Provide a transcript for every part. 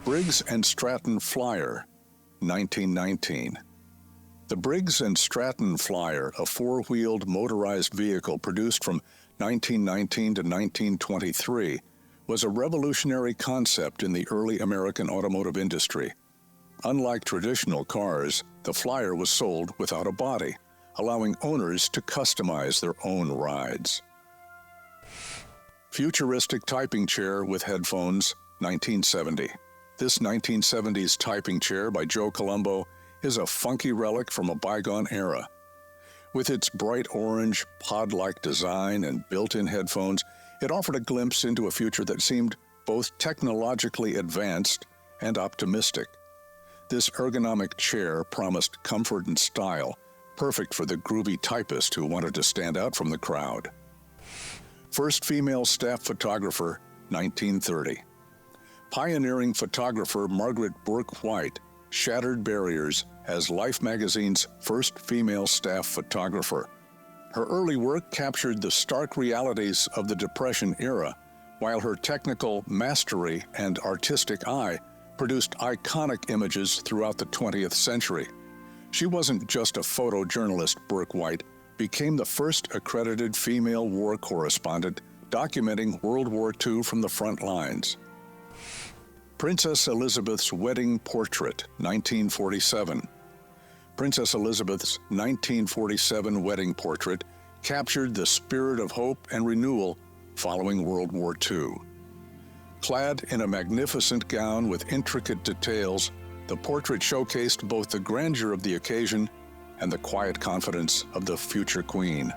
Briggs and Stratton Flyer, 1919. The Briggs and Stratton Flyer, a four-wheeled motorized vehicle produced from 1919 to 1923, was a revolutionary concept in the early American automotive industry. Unlike traditional cars, the Flyer was sold without a body, allowing owners to customize their own rides. Futuristic typing chair with headphones, 1970. This 1970s typing chair by Joe Colombo is a funky relic from a bygone era. With its bright orange, pod-like design and built-in headphones, it offered a glimpse into a future that seemed both technologically advanced and optimistic. This ergonomic chair promised comfort and style, perfect for the groovy typist who wanted to stand out from the crowd. First female staff photographer, 1930. Pioneering photographer Margaret Bourke White shattered barriers as Life magazine's first female staff photographer. Her early work captured the stark realities of the Depression era, while her technical mastery and artistic eye produced iconic images throughout the 20th century. She wasn't just a photojournalist, Bourke White became the first accredited female war correspondent documenting World War II from the front lines. Princess Elizabeth's Wedding Portrait, 1947. Princess Elizabeth's 1947 wedding portrait captured the spirit of hope and renewal following World War II. Clad in a magnificent gown with intricate details, the portrait showcased both the grandeur of the occasion and the quiet confidence of the future queen.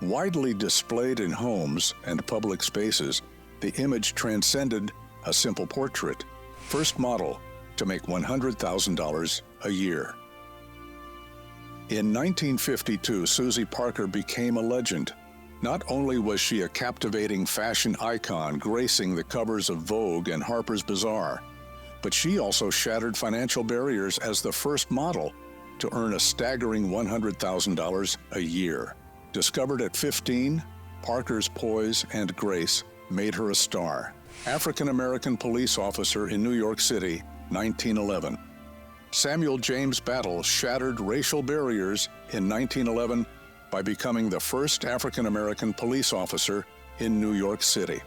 Widely displayed in homes and public spaces, the image transcended a simple portrait, first model to make $100,000 a year. In 1952, Susie Parker became a legend. Not only was she a captivating fashion icon gracing the covers of Vogue and Harper's Bazaar, but she also shattered financial barriers as the first model to earn a staggering $100,000 a year. Discovered at 15, Parker's poise and grace made her a star. African-American police officer in New York City, 1911. Samuel James Battle shattered racial barriers in 1911 by becoming the first African-American police officer in New York City.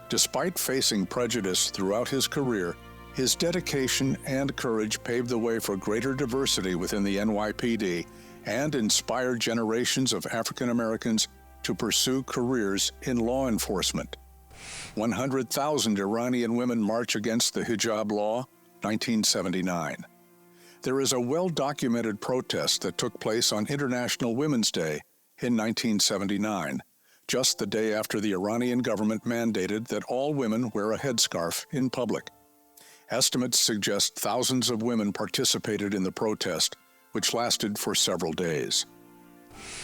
Despite facing prejudice throughout his career, his dedication and courage paved the way for greater diversity within the NYPD and inspired generations of African Americans to pursue careers in law enforcement. 100,000 Iranian women march against the hijab law, 1979. There is a well-documented protest that took place on International Women's Day in 1979, just the day after the Iranian government mandated that all women wear a headscarf in public. Estimates suggest thousands of women participated in the protest, which lasted for several days.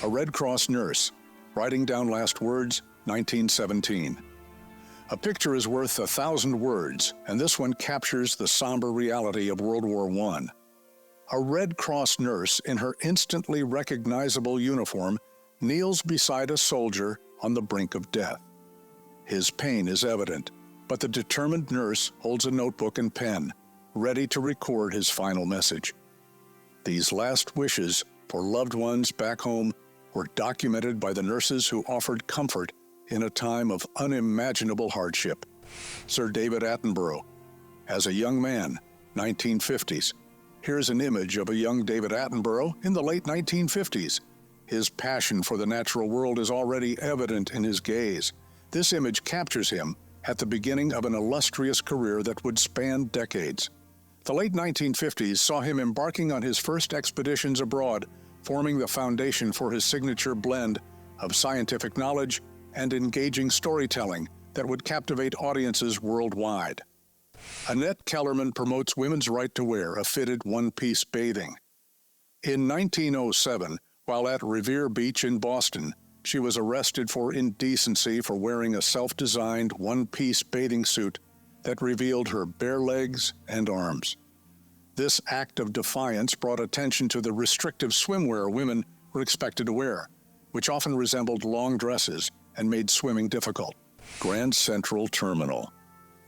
A Red Cross nurse, writing down last words, 1917. A picture is worth 1,000 words, and this one captures the somber reality of World War I. A Red Cross nurse in her instantly recognizable uniform kneels beside a soldier on the brink of death. His pain is evident, but the determined nurse holds a notebook and pen, ready to record his final message. These last wishes for loved ones back home were documented by the nurses who offered comfort in a time of unimaginable hardship. Sir David Attenborough. As a young man, 1950s. Here's an image of a young David Attenborough in the late 1950s. His passion for the natural world is already evident in his gaze. This image captures him at the beginning of an illustrious career that would span decades. The late 1950s saw him embarking on his first expeditions abroad, forming the foundation for his signature blend of scientific knowledge and engaging storytelling that would captivate audiences worldwide. Annette Kellerman promotes women's right to wear a fitted one-piece bathing. In 1907, while at Revere Beach in Boston, she was arrested for indecency for wearing a self-designed one-piece bathing suit that revealed her bare legs and arms. This act of defiance brought attention to the restrictive swimwear women were expected to wear, which often resembled long dresses and made swimming difficult. Grand Central Terminal.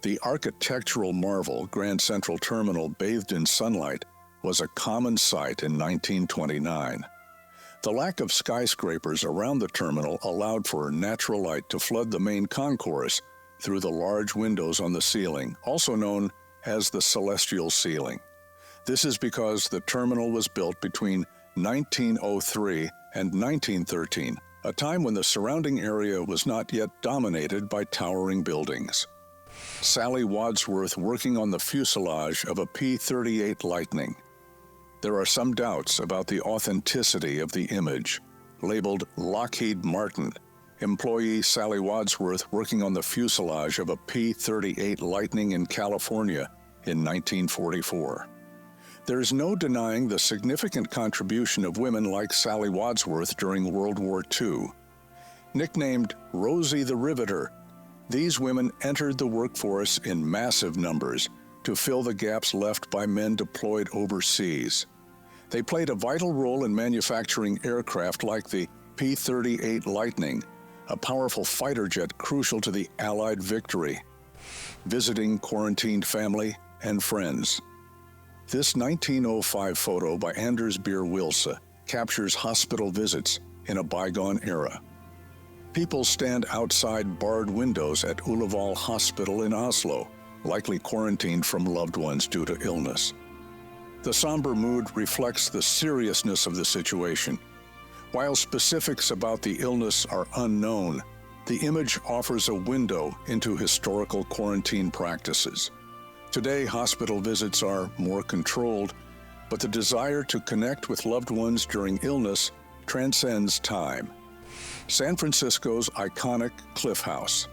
The architectural marvel, Grand Central Terminal bathed in sunlight, was a common sight in 1929. The lack of skyscrapers around the terminal allowed for natural light to flood the main concourse through the large windows on the ceiling, also known as the celestial ceiling. This is because the terminal was built between 1903 and 1913, a time when the surrounding area was not yet dominated by towering buildings. Sally Wadsworth working on the fuselage of a P-38 Lightning. There are some doubts about the authenticity of the image. Labeled Lockheed Martin, employee Sally Wadsworth working on the fuselage of a P-38 Lightning in California in 1944. There's no denying the significant contribution of women like Sally Wadsworth during World War II. Nicknamed Rosie the Riveter, these women entered the workforce in massive numbers to fill the gaps left by men deployed overseas. They played a vital role in manufacturing aircraft like the P-38 Lightning, a powerful fighter jet crucial to the Allied victory, visiting quarantined family and friends. This 1905 photo by Anders Beer Wilse captures hospital visits in a bygone era. People stand outside barred windows at Ullevål Hospital in Oslo, likely quarantined from loved ones due to illness. The somber mood reflects the seriousness of the situation. While specifics about the illness are unknown, the image offers a window into historical quarantine practices. Today, hospital visits are more controlled, but the desire to connect with loved ones during illness transcends time. San Francisco's iconic Cliff House.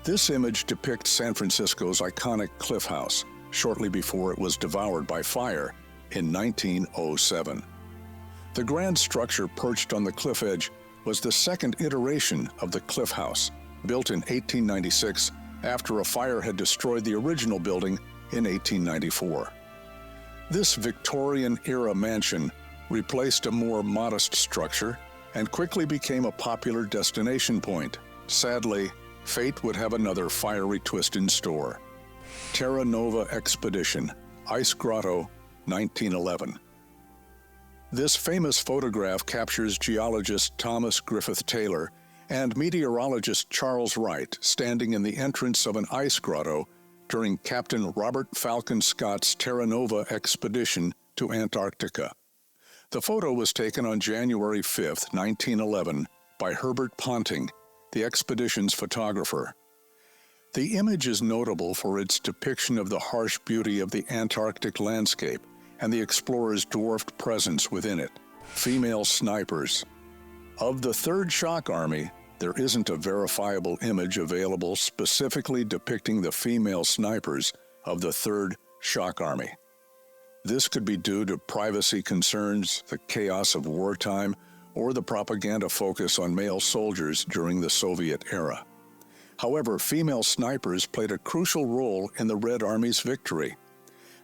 This image depicts San Francisco's iconic Cliff House shortly before it was devoured by fire in 1907. The grand structure perched on the cliff edge was the second iteration of the Cliff House, built in 1896 after a fire had destroyed the original building in 1894. This Victorian-era mansion replaced a more modest structure and quickly became a popular destination point. Sadly, fate would have another fiery twist in store. Teranova Expedition, Ice Grotto, 1911. This famous photograph captures geologist Thomas Griffith Taylor and meteorologist Charles Wright standing in the entrance of an ice grotto during Captain Robert Falcon Scott's Terranova expedition to Antarctica. The photo was taken on January 5, 1911, by Herbert Ponting, the expedition's photographer. The image is notable for its depiction of the harsh beauty of the Antarctic landscape and the explorers' dwarfed presence within it. Female snipers. Of the Third Shock Army, there isn't a verifiable image available specifically depicting the female snipers of the Third Shock Army. This could be due to privacy concerns, the chaos of wartime, or the propaganda focus on male soldiers during the Soviet era. However, female snipers played a crucial role in the Red Army's victory.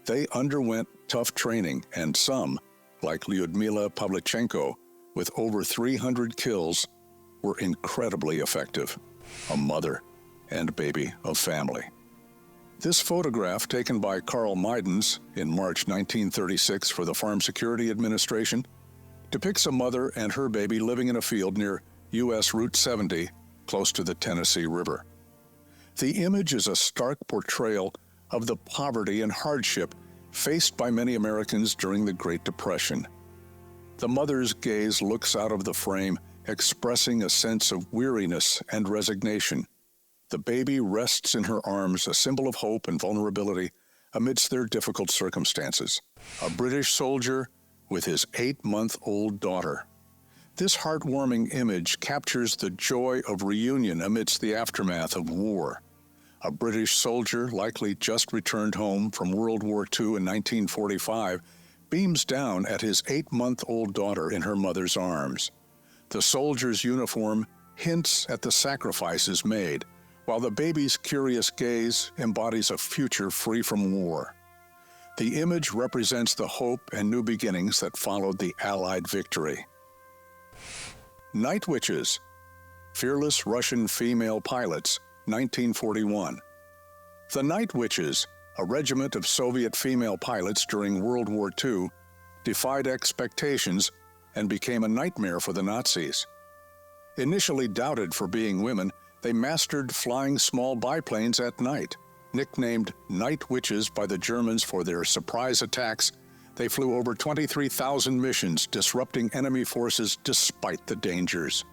They underwent tough training, and some, like Lyudmila Pavlichenko, with over 300 kills, were incredibly effective, a mother and baby of family. This photograph, taken by Carl Meidens in March 1936 for the Farm Security Administration, depicts a mother and her baby living in a field near U.S. Route 70, close to the Tennessee River. The image is a stark portrayal of the poverty and hardship faced by many Americans during the Great Depression. The mother's gaze looks out of the frame, expressing a sense of weariness and resignation. The baby rests in her arms, a symbol of hope and vulnerability amidst their difficult circumstances. A British soldier with his 8-month-old daughter. This heartwarming image captures the joy of reunion amidst the aftermath of war. A British soldier, likely just returned home from World War II in 1945, beams down at his 8-month-old daughter in her mother's arms. The soldier's uniform hints at the sacrifices made, while the baby's curious gaze embodies a future free from war. The image represents the hope and new beginnings that followed the Allied victory. Night Witches, fearless Russian female pilots, 1941. The Night Witches, a regiment of Soviet female pilots during World War II, defied expectations and became a nightmare for the Nazis. Initially doubted for being women, they mastered flying small biplanes at night. Nicknamed Night Witches by the Germans for their surprise attacks, they flew over 23,000 missions, disrupting enemy forces despite the dangers.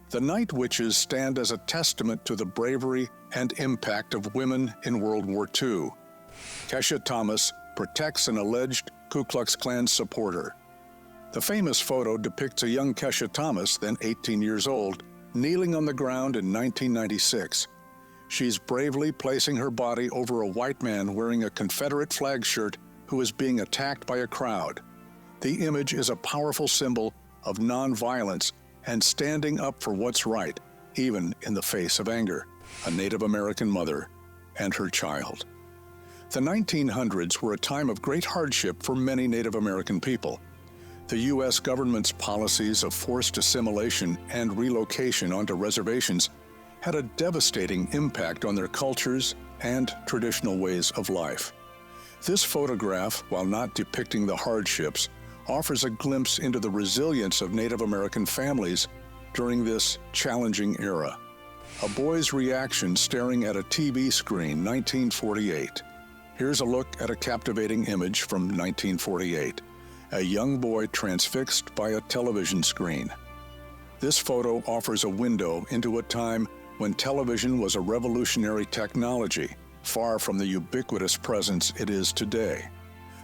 The Night Witches stand as a testament to the bravery and impact of women in World War II. Kesha Thomas Protects an alleged Ku Klux Klan supporter. The famous photo depicts a young Kesha Thomas, then 18 years old, kneeling on the ground in 1996. She's bravely placing her body over a white man wearing a Confederate flag shirt who is being attacked by a crowd. The image is a powerful symbol of nonviolence and standing up for what's right, even in the face of anger. A Native American mother and her child. The 1900s were a time of great hardship for many Native American people. The U.S. government's policies of forced assimilation and relocation onto reservations had a devastating impact on their cultures and traditional ways of life. This photograph, while not depicting the hardships, offers a glimpse into the resilience of Native American families during this challenging era. A boy's reaction staring at a TV screen, 1948. Here's a look at a captivating image from 1948. A young boy transfixed by a television screen. This photo offers a window into a time when television was a revolutionary technology, far from the ubiquitous presence it is today.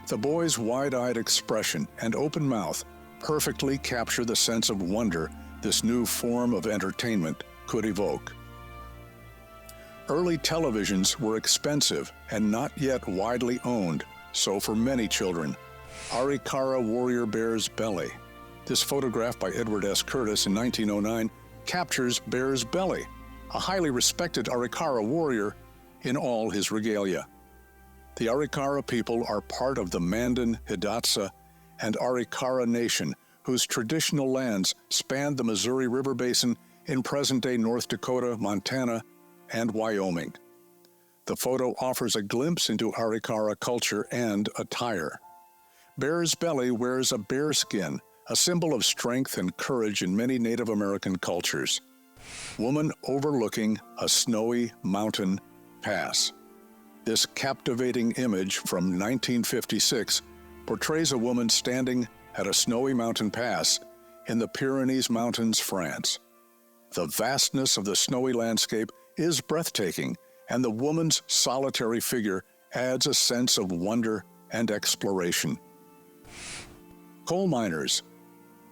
The boy's wide-eyed expression and open mouth perfectly capture the sense of wonder this new form of entertainment could evoke. Early televisions were expensive and not yet widely owned, so for many children, Ariara Warrior bears belly. This photograph by Edward S. Curtis in 1909 captures Bear's belly, a highly respected Ariara warrior in all his regalia. The Ariara people are part of the Mandan, Hidatsa, and Ariara Nation, whose traditional lands span the Missouri River Basin in present-day North Dakota, Montana, and Wyoming. The photo offers a glimpse into Ariara culture and attire. Bear's belly wears a bear skin, a symbol of strength and courage in many Native American cultures. Woman overlooking a snowy mountain pass. This captivating image from 1956 portrays a woman standing at a snowy mountain pass in the Pyrenees Mountains, France. The vastness of the snowy landscape is breathtaking, and the woman's solitary figure adds a sense of wonder and exploration. Coal miners.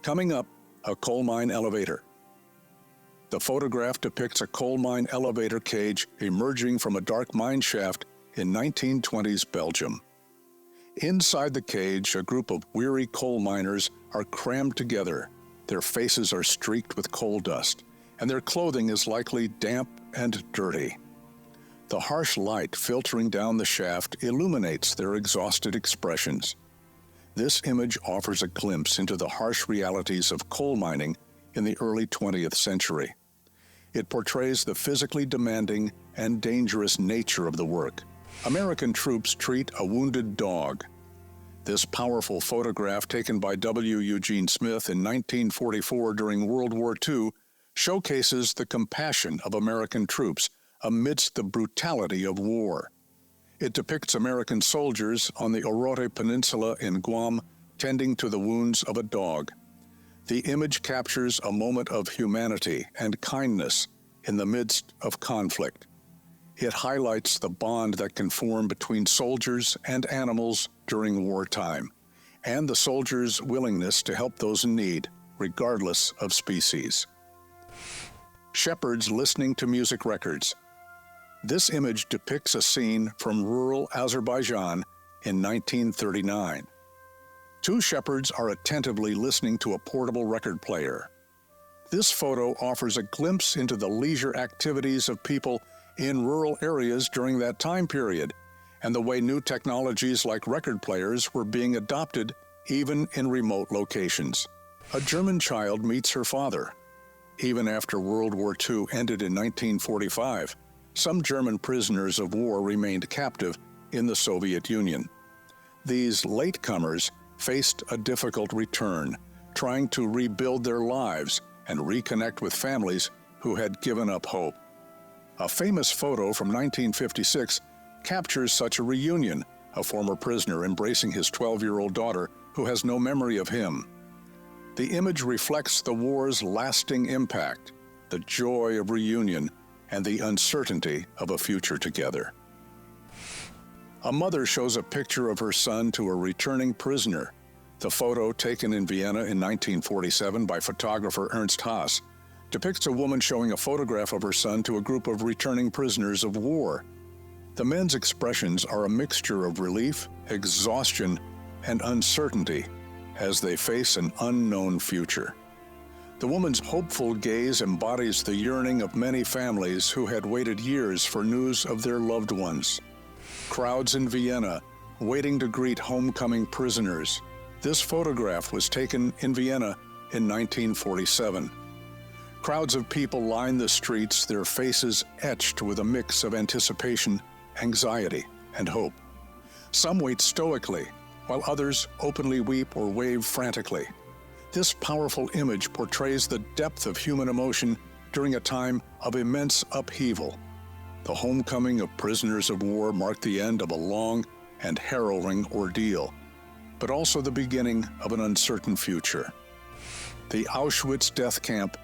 Coming up, a coal mine elevator. The photograph depicts a coal mine elevator cage emerging from a dark mine shaft in 1920s Belgium. Inside the cage, a group of weary coal miners are crammed together. Their faces are streaked with coal dust, and their clothing is likely damp and dirty. The harsh light filtering down the shaft illuminates their exhausted expressions. This image offers a glimpse into the harsh realities of coal mining in the early 20th century. It portrays the physically demanding and dangerous nature of the work. American troops treat a wounded dog. This powerful photograph taken by W. Eugene Smith in 1944 during World War II showcases the compassion of American troops amidst the brutality of war. It depicts American soldiers on the Orote Peninsula in Guam tending to the wounds of a dog. The image captures a moment of humanity and kindness in the midst of conflict. It highlights the bond that can form between soldiers and animals during wartime, and the soldiers' willingness to help those in need, regardless of species. Shepherds listening to music records. This image depicts a scene from rural Azerbaijan in 1939. Two shepherds are attentively listening to a portable record player. This photo offers a glimpse into the leisure activities of people in rural areas during that time period, and the way new technologies like record players were being adopted even in remote locations. A German child meets her father. Even after World War II ended in 1945, some German prisoners of war remained captive in the Soviet Union. These latecomers faced a difficult return, trying to rebuild their lives and reconnect with families who had given up hope. A famous photo from 1956 captures such a reunion, a former prisoner embracing his 12-year-old daughter who has no memory of him. The image reflects the war's lasting impact, the joy of reunion, and the uncertainty of a future together. A mother shows a picture of her son to a returning prisoner. The photo, taken in Vienna in 1947 by photographer Ernst Haas, depicts a woman showing a photograph of her son to a group of returning prisoners of war. The men's expressions are a mixture of relief, exhaustion, and uncertainty as they face an unknown future. The woman's hopeful gaze embodies the yearning of many families who had waited years for news of their loved ones. Crowds in Vienna waiting to greet homecoming prisoners. This photograph was taken in Vienna in 1947. Crowds of people line the streets, their faces etched with a mix of anticipation, anxiety, and hope. Some wait stoically, while others openly weep or wave frantically. This powerful image portrays the depth of human emotion during a time of immense upheaval. The homecoming of prisoners of war marked the end of a long and harrowing ordeal, but also the beginning of an uncertain future. The Auschwitz death camp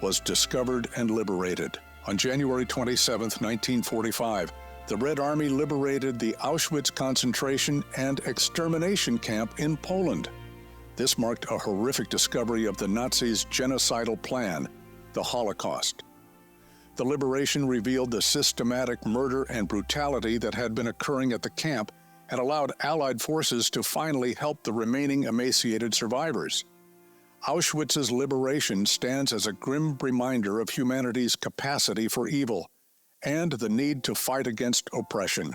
was discovered and liberated. On January 27, 1945, the Red Army liberated the Auschwitz concentration and extermination camp in Poland. This marked a horrific discovery of the Nazis' genocidal plan, the Holocaust. The liberation revealed the systematic murder and brutality that had been occurring at the camp and allowed Allied forces to finally help the remaining emaciated survivors. Auschwitz's liberation stands as a grim reminder of humanity's capacity for evil and the need to fight against oppression.